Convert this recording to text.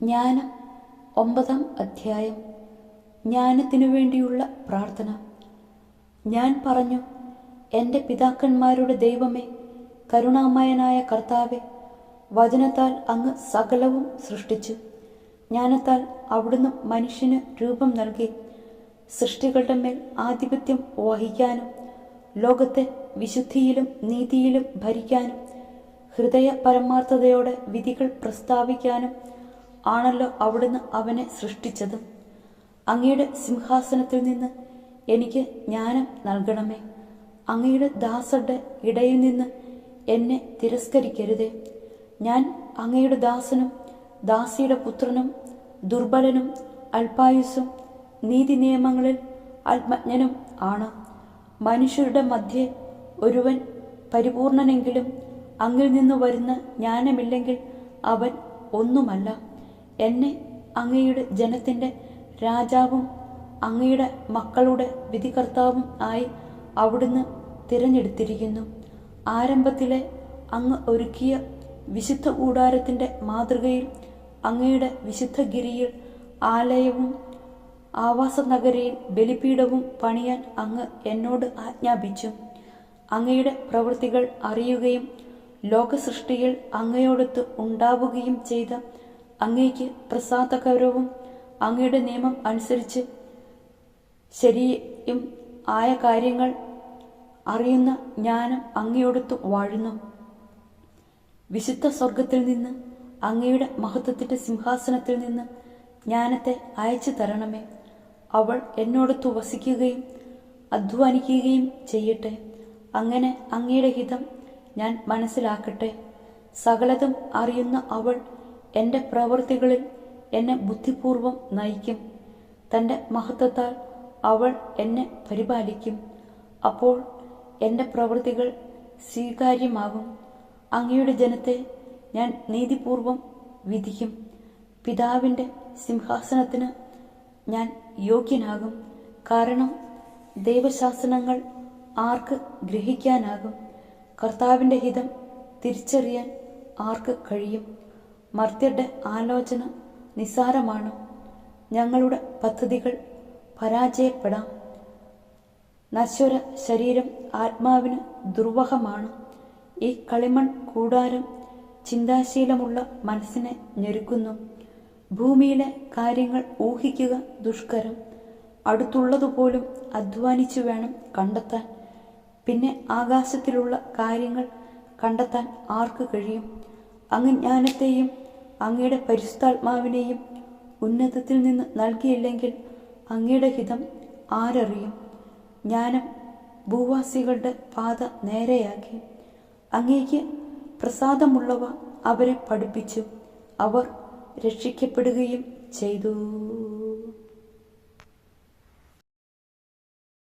ജ്ഞാനം 9-ാം അധ്യായം. ജ്ഞാനത്തിനു വേണ്ടിയുള്ള പ്രാർത്ഥന. ഞാൻ പറഞ്ഞു, എൻ്റെ പിതാക്കന്മാരുടെ ദൈവമേ, കരുണാമയനായ കർത്താവെ, വചനത്താൽ അങ്ങ് സകലവും സൃഷ്ടിച്ചു. ജ്ഞാനത്താൽ അവിടുന്ന് മനുഷ്യന് രൂപം നൽകി. സൃഷ്ടികളുടെ മേൽ ആധിപത്യം വഹിക്കാനും ലോകത്തെ വിശുദ്ധിയിലും നീതിയിലും ഭരിക്കാനും ഹൃദയ പരമാർത്ഥതയോടെ വിധികൾ പ്രസ്താവിക്കാനും ആണല്ലോ അവിടുന്ന് അവനെ സൃഷ്ടിച്ചത്. അങ്ങയുടെ സിംഹാസനത്തിൽ നിന്ന് എനിക്ക് ജ്ഞാനം നൽകണമേ. അങ്ങയുടെ ദാസരുടെ ഇടയിൽ നിന്ന് എന്നെ തിരസ്കരിക്കരുതേ. ഞാൻ അങ്ങയുടെ ദാസനും ദാസിയുടെ പുത്രനും ദുർബലനും അല്പായുസ്സും നീതി നിയമങ്ങളിൽ അല്പജ്ഞനും ആണ്. മനുഷ്യരുടെ മധ്യേ ഒരുവൻ പരിപൂർണനെങ്കിലും അങ്ങിൽ നിന്ന് വരുന്ന ജ്ഞാനമില്ലെങ്കിൽ അവൻ ഒന്നുമല്ല. എന്നെ അങ്ങയുടെ ജനത്തിൻ്റെ രാജാവും അങ്ങയുടെ മക്കളുടെ വിധികർത്താവും ആയി അവിടുന്ന് തിരഞ്ഞെടുത്തിരിക്കുന്നു. ആരംഭത്തിലെ അങ്ങ് ഒരുക്കിയ വിശുദ്ധ കൂടാരത്തിൻ്റെ മാതൃകയിൽ അങ്ങയുടെ വിശുദ്ധഗിരിയിൽ ആലയവും ആവാസ നഗരിയിൽ ബലിപീഠവും പണിയാൻ അങ്ങ് എന്നോട് ആജ്ഞാപിച്ചു. അങ്ങയുടെ പ്രവൃത്തികൾ അറിയുകയും ലോകസൃഷ്ടിയിൽ അങ്ങയോടൊത്ത് ഉണ്ടാവുകയും ചെയ്ത അങ്ങയ്ക്ക് പ്രസാദകരവും അങ്ങയുടെ നിയമം അനുസരിച്ച് ശരിയും ആയ കാര്യങ്ങൾ അറിയുന്ന ജ്ഞാനം അങ്ങയോടൊത്ത് വാഴുന്നു. വിശുദ്ധ സ്വർഗത്തിൽ നിന്ന് അങ്ങയുടെ മഹത്വത്തിൻ്റെ സിംഹാസനത്തിൽ നിന്ന് ജ്ഞാനത്തെ അയച്ചു തരണമേ. അവൾ എന്നോടൊത്ത് വസിക്കുകയും അധ്വാനിക്കുകയും ചെയ്യട്ടെ. അങ്ങനെ അങ്ങയുടെ ഹിതം ഞാൻ മനസ്സിലാക്കട്ടെ. സകലതും അറിയുന്ന അവൾ എൻ്റെ പ്രവൃത്തികളിൽ എന്നെ ബുദ്ധിപൂർവം നയിക്കും. തൻ്റെ മഹത്വത്താൽ അവൾ എന്നെ പരിപാലിക്കും. അപ്പോൾ എൻ്റെ പ്രവൃത്തികൾ സ്വീകാര്യമാകും. അങ്ങയുടെ ജനത്തെ ഞാൻ നീതിപൂർവം വിധിക്കും. പിതാവിൻ്റെ സിംഹാസനത്തിന് ഞാൻ യോഗ്യനാകും. കാരണം ദൈവശാസനങ്ങൾ ആർക്ക് ഗ്രഹിക്കാനാകും? കർത്താവിൻ്റെ ഹിതം തിരിച്ചറിയാൻ ആർക്ക് കഴിയും? മർത്യരുടെ ആലോചന നിസ്സാരമാണ്. ഞങ്ങളുടെ പദ്ധതികൾ പരാജയപ്പെടാം. നശ്വര ശരീരം ആത്മാവിന് ദുർവഹമാണ്. ഈ കളിമൺ കൂടാരം ചിന്താശീലമുള്ള മനസ്സിനെ ഞെരുക്കുന്നു. ഭൂമിയിലെ കാര്യങ്ങൾ ഊഹിക്കുക ദുഷ്കരം. അടുത്തുള്ളതുപോലും അധ്വാനിച്ചു വേണം കണ്ടെത്താൻ. പിന്നെ ആകാശത്തിലുള്ള കാര്യങ്ങൾ കണ്ടെത്താൻ ആർക്ക് കഴിയും? അങ്ങ് ജ്ഞാനത്തെയും അങ്ങയുടെ പരിശുദ്ധാത്മാവിനെയും ഉന്നതത്തിൽ നിന്ന് നൽകിയില്ലെങ്കിൽ അങ്ങയുടെ ഹിതം ആരറിയും? ജ്ഞാനം ഭൂവാസികളുടെ പാത നേരെയാക്കി. അങ്ങേക്ക് പ്രസാദമുള്ളവ അവരെ പഠിപ്പിച്ചു. അവർ രക്ഷിക്കപ്പെടുകയും ചെയ്തു.